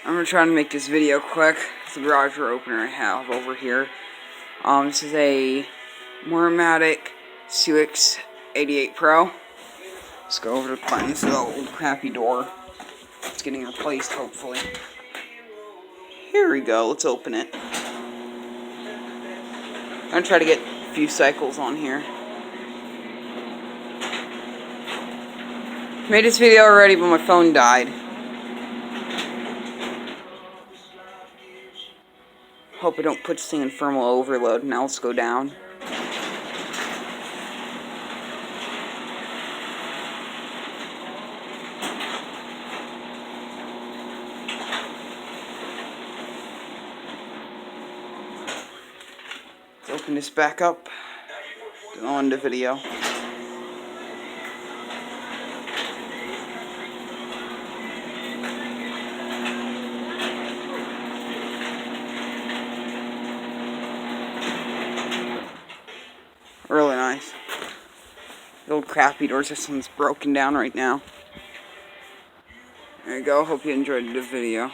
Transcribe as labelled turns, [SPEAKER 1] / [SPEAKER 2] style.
[SPEAKER 1] I'm gonna try to make this video quick. It's a garage door opener I have over here. This is a Moramatic Suix 88 Pro. Let's go over to the buttons of the old crappy door. It's getting replaced, hopefully. Here we go. Let's open it. I'm gonna try to get a few cycles on here. Made this video already, but my phone died. Hope I don't put this thing in thermal overload. Now let's go down. Let's open this back up. Go on to video. Really nice. The old crappy door system's broken down right now. There you go. Hope you enjoyed the video.